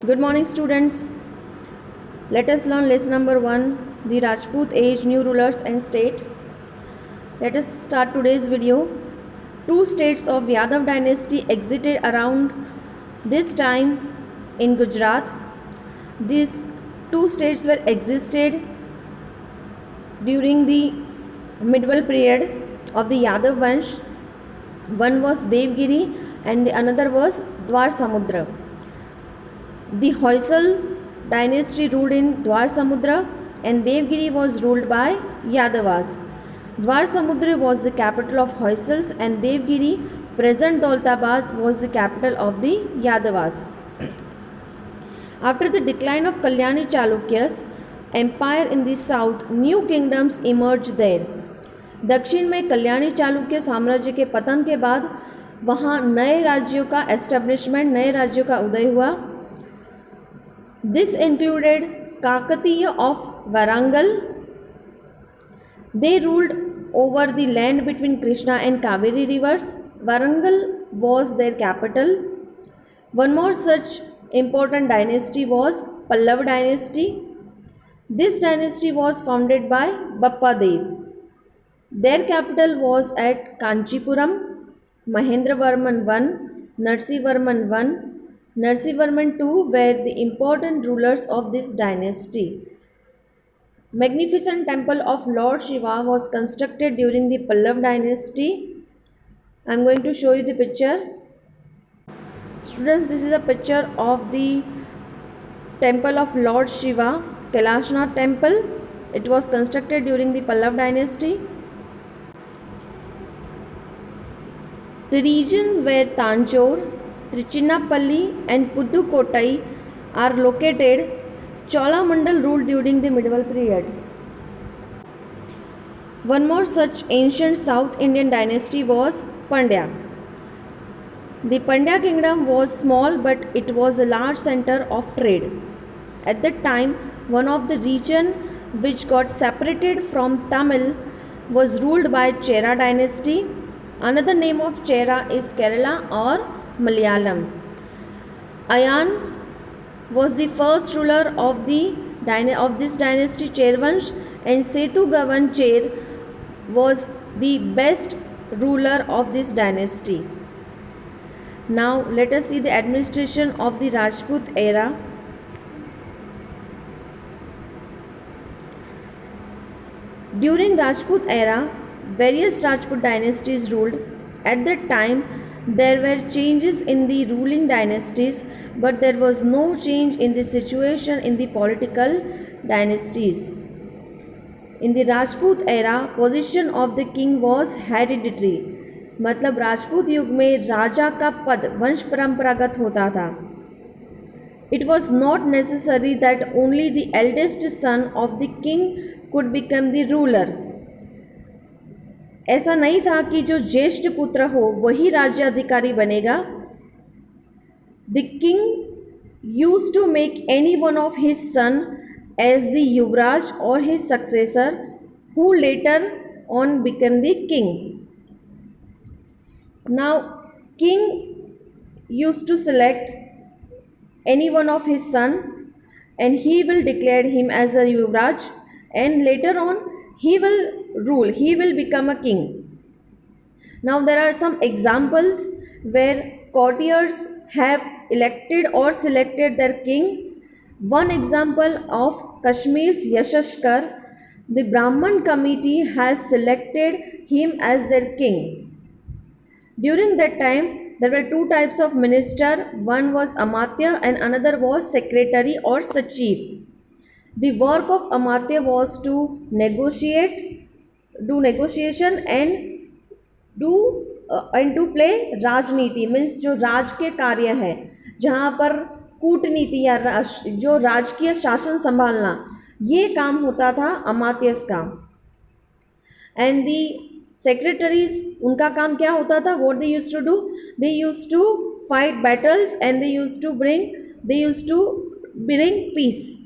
Good morning, students. Let us learn lesson number 1, the Rajput age, new rulers and state. Let us start today's video. Two states of Yadav dynasty existed around this time in Gujarat. These two states were existed during the medieval period of the Yadav Vansh. One was Devgiri and the another was Dwar Samudra. The Hoysals dynasty ruled in Dwar Samudra and Devgiri was ruled by Yadavas. Dwar Samudra was the capital of Hoysals and Devgiri, present Daulatabad, was the capital of the Yadavas. After the decline of Kalyani Chalukyas empire in the south, new kingdoms emerged there. दक्षिण में कल्याणी चालुक्य साम्राज्य के पतन के बाद वहाँ नए राज्यों का एस्टेब्लिशमेंट, नए राज्यों का उदय हुआ. This included Kakatiya of Varangal. They ruled over the land between Krishna and Kaveri rivers. Varangal was their capital. One more such important dynasty was Pallav dynasty. This dynasty was founded by Bappa Dev. Their capital was at Kanchipuram. Mahendravarman I, Narsivarman I, Narsivarman II were the important rulers of this dynasty. Magnificent temple of Lord Shiva was constructed during the Pallav dynasty. I am going to show you the picture. Students, this is a picture of the temple of Lord Shiva, Kailashnath temple. It was constructed during the Pallav dynasty. The regions where Tanjore, Trichinappalli and Puddukottai are located, Cholamandal ruled during the medieval period. One more such ancient South Indian dynasty was Pandya. The Pandya kingdom was small but it was a large center of trade. At that time, one of the region which got separated from Tamil was ruled by Chera dynasty. Another name of Chera is Kerala or Malayalam. Ayan was the first ruler of this dynasty, Chervansh, and Setu Gavan Cher was the best ruler of this dynasty. Now let us see the administration of the Rajput era. During Rajput era, various Rajput dynasties ruled. At that time, there were changes in the ruling dynasties, but there was no change in the situation in the political dynasties. In the Rajput era, position of the king was hereditary. मतलब राजपूत युग में राजा का पद वंश परंपरागत होता था. It was not necessary that only the eldest son of the king could become the ruler. ऐसा नहीं था कि जो ज्येष्ठ पुत्र हो वही राज्याधिकारी बनेगा. The king used to make any one of his son as the Yuvraj or his successor, who later on became the king. Now, king used to select any one of his son and he will declare him as a Yuvraj, and later on he will rule, he will become a king. Now there are some examples where courtiers have elected or selected their king. One example of Kashmir's Yashashkar, the Brahman committee has selected him as their king. During that time, there were two types of minister. One was Amatya and another was secretary or Sachiv. The work of Amatya was to do negotiation and to play राजनीति, means जो राज के कार्य है जहाँ पर कूटनीति या जो राजकीय शासन संभालना, ये काम होता था अमात्यस का. एंड दी सेक्रेटरीज, उनका काम क्या होता था? What they used to do? They used to fight battles and they used to bring peace.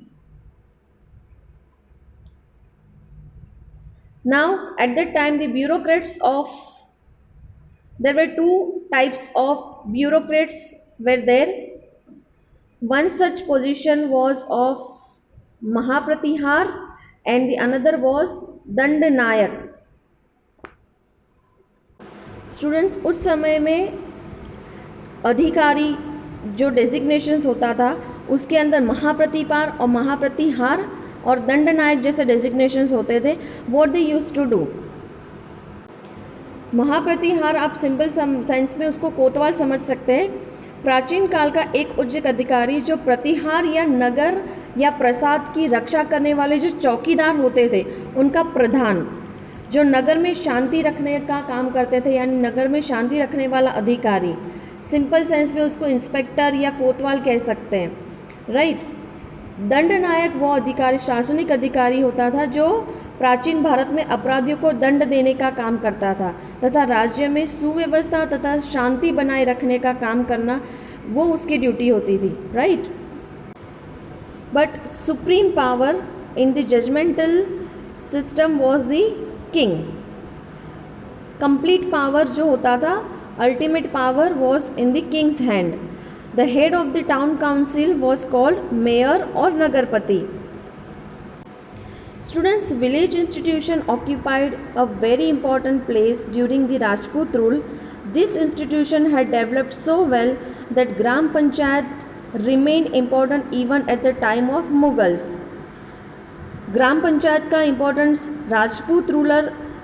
Now, at that time, there were two types of bureaucrats were there. One such position was of Mahapratihar and the another was Dandanayak. Students, उस समय में अधिकारी जो designations होता था उसके अंदर महाप्रतिपार और महाप्रतिहार और दंडनायक जैसे डेजिग्नेशंस होते थे. What they used to do. महाप्रतिहार आप सिंपल साइंस में उसको कोतवाल समझ सकते हैं. प्राचीन काल का एक उच्च अधिकारी जो प्रतिहार या नगर या प्रसाद की रक्षा करने वाले जो चौकीदार होते थे उनका प्रधान, जो नगर में शांति रखने का काम करते थे, यानी नगर में शांति रखने वाला अधिकारी. सिंपल सेंस में उसको इंस्पेक्टर या कोतवाल कह सकते हैं, राइट. दंडनायक वो अधिकारी, शासनिक अधिकारी होता था जो प्राचीन भारत में अपराधियों को दंड देने का काम करता था तथा राज्य में सुव्यवस्था तथा शांति बनाए रखने का काम करना वो उसकी ड्यूटी होती थी, right. But supreme power in the judgemental system was the king. Complete power जो होता था, ultimate power was in the king's hand. The head of the town council was called mayor और नगरपति. Students, village institution occupied a very important place during the Rajput rule. This institution had developed so well that Gram Panchayat remained important even at the time of Mughals. ग्राम पंचायत का importance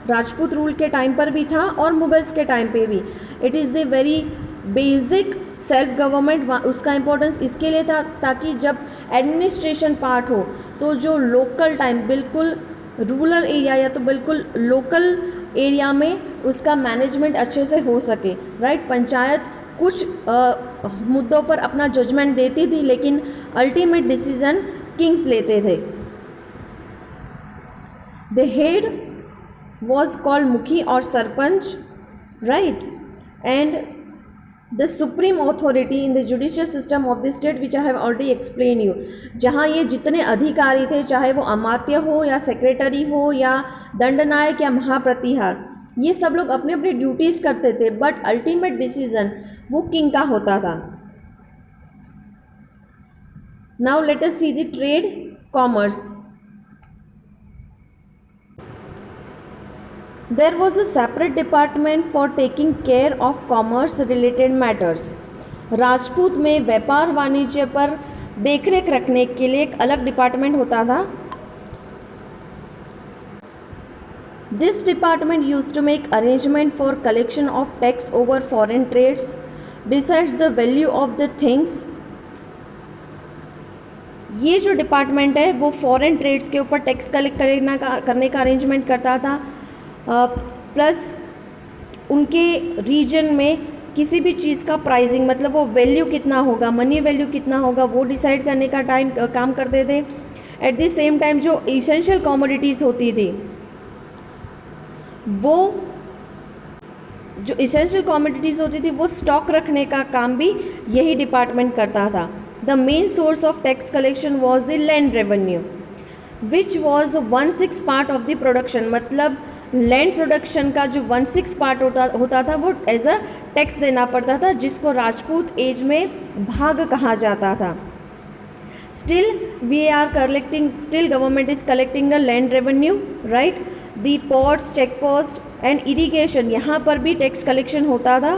Rajput rule के time पर भी था और Mughals के time पे भी. It is the very basic self government. उसका इम्पोर्टेंस इसके लिए था ताकि जब एडमिनिस्ट्रेशन पार्ट हो तो जो लोकल टाइम बिल्कुल रूरल एरिया या तो बिल्कुल लोकल एरिया में उसका मैनेजमेंट अच्छे से हो सके, राइट. पंचायत कुछ मुद्दों पर अपना जजमेंट देती थी लेकिन अल्टीमेट डिसीजन किंग्स लेते थे. द हेड वॉज कॉल्ड मुखी और sarpanch, right. And the supreme authority in the judicial system of the state which I have already explained you. जहाँ ये जितने अधिकारी थे, चाहे वो अमात्य हो या सेक्रेटरी हो या दंडनायक या महाप्रतिहार, ये सब लोग अपने अपने ड्यूटीज़ करते थे बट अल्टीमेट डिसीजन वो किंग का होता था. Now let us see the trade commerce. There was a separate department for taking care of commerce related matters. Rajput में व्यापार वाणिज्य पर देखरेख रखने के लिए एक अलग डिपार्टमेंट होता था. This department used to make arrangement for collection of tax over foreign trades, decides the value of the things. ये जो डिपार्टमेंट है वो फॉरेन ट्रेड्स के ऊपर टैक्स कलेक्ट करने का अरेंजमेंट करता था. प्लस उनके रीजन में किसी भी चीज़ का प्राइसिंग, मतलब वो वैल्यू कितना होगा, मनी वैल्यू कितना होगा, वो डिसाइड करने का काम करते थे. एट द सेम टाइम जो इसेंशियल कमोडिटीज़ होती थी वो स्टॉक रखने का काम भी यही डिपार्टमेंट करता था. The main source of tax collection was the land revenue which was 1/6 part of the production. मतलब लैंड प्रोडक्शन का जो 1/6 पार्ट होता था वो एज अ टैक्स देना पड़ता था, जिसको राजपूत एज में भाग कहा जाता था. Still government is collecting the land revenue, right. The ports, check post and irrigation, यहाँ पर भी टैक्स कलेक्शन होता था.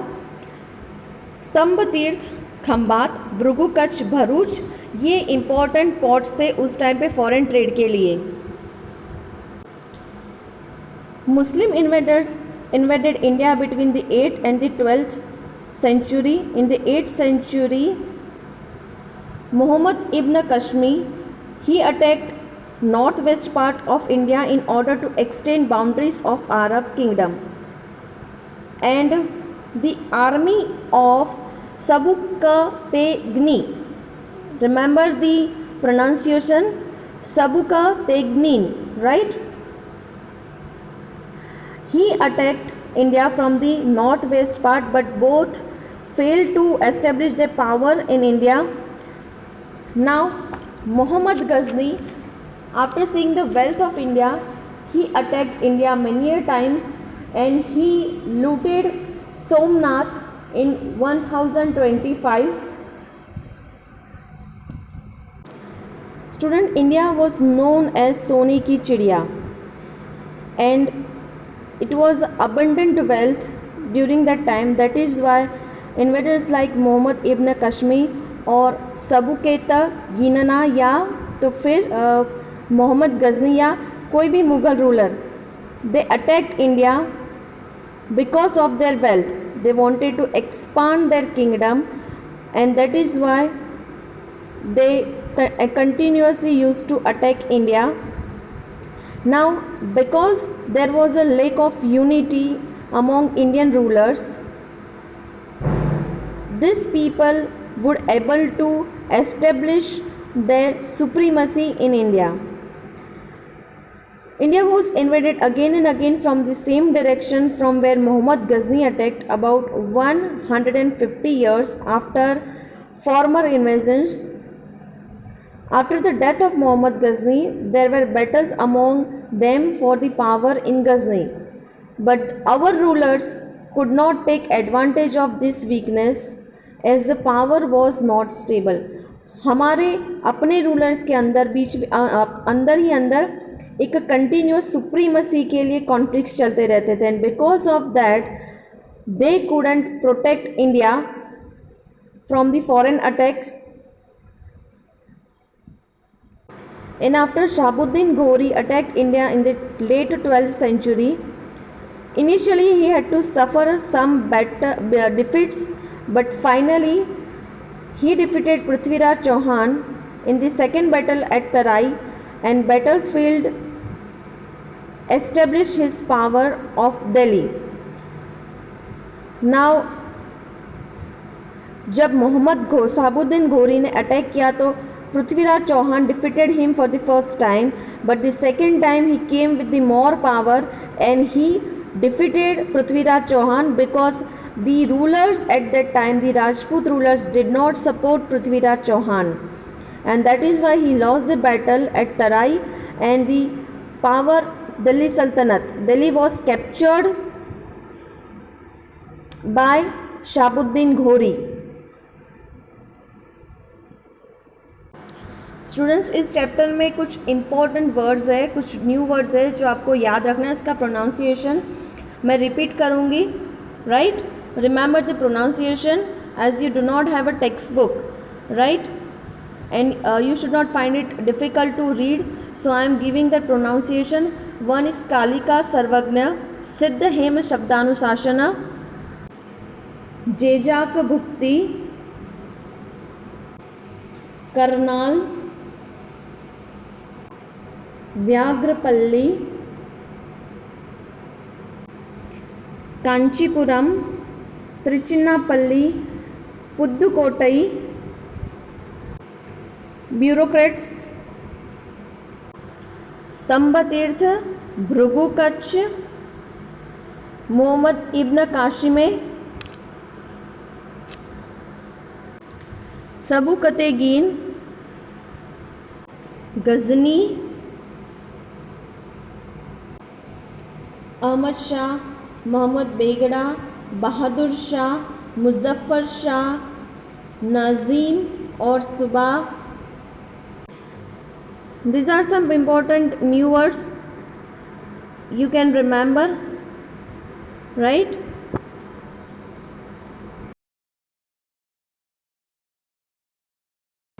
स्तंभ तीर्थ, खंबात, भृगु, कच्छ, भरूच, ये इम्पॉर्टेंट पोर्ट्स थे उस टाइम पे फॉरेन ट्रेड के लिए. Muslim invaders invaded India between the 8th and the 12th century. In the 8th century, Muhammad ibn Kashmi, he attacked northwest part of India in order to extend boundaries of Arab kingdom. And the army of Sabukategni, remember the pronunciation, Sabukategnin, right? He attacked India from the northwest part, but both failed to establish their power in India. Now, Muhammad Ghazni, after seeing the wealth of India, he attacked India many times and he looted Somnath in 1025. Student, India was known as Sone ki chidiya, and it was abundant wealth during that time. That is why invaders like Muhammad ibn Kashmi और सबुकेता गिनना या तो फिर मोहम्मद गजनी या कोई भी Mughal ruler, they attacked India because of their wealth. They wanted to expand their kingdom, and that is why they continuously used to attack India. Now, because there was a lack of unity among Indian rulers, these people would able to establish their supremacy in India. India was invaded again and again from the same direction from where Muhammad Ghazni attacked about 150 years after former invasions. After the death of Muhammad Ghazni, there were battles among them for the power in Ghazni. But our rulers could not take advantage of this weakness as the power was not stable. हमारे अपने rulers के अंदर अंदर ही अंदर एक continuous supremacy के लिए conflicts चलते रहते थे, and because of that they couldn't protect India from the foreign attacks. And after Shahabuddin Ghori attacked India in the late 12th century, initially he had to suffer some defeats, but finally he defeated Prithviraj Chauhan in the second battle at Tarai, and battlefield established his power of Delhi. Now, जब शहाबुद्दीन घोरी ने attack किया तो Prithviraj Chauhan defeated him for the first time, but the second time he came with the more power and he defeated Prithviraj Chauhan because the rulers at that time, the Rajput rulers, did not support Prithviraj Chauhan, and that is why he lost the battle at Tarai, and the power Delhi Sultanate, Delhi was captured by Shahabuddin Ghori. Students, इस chapter में कुछ important words है, कुछ new words है जो आपको याद रखना है. इसका प्रोनाउंसिएशन मैं रिपीट करूँगी. Right, remember the pronunciation as you do not have a text book, right, and you should not find it difficult to read, so I am giving the pronunciation. One is Kalika Sarvagna, Siddha Hem Shabdanusashana, Jejak Bhukti, Karnal, Vyaghrapalli, Kanchipuram, Trichinopoly, Pudukkottai, bureaucrats, Stambhatirtha, Bhrigukachchha, Muhammad ibn काशिमे, सबुकतेगीन, गजनी, अहमद शाह, मोहम्मद बेगड़ा, बहादुर शाह, मुजफ्फर शाह, नज़ीम और subah. These are some important new words you can remember, right?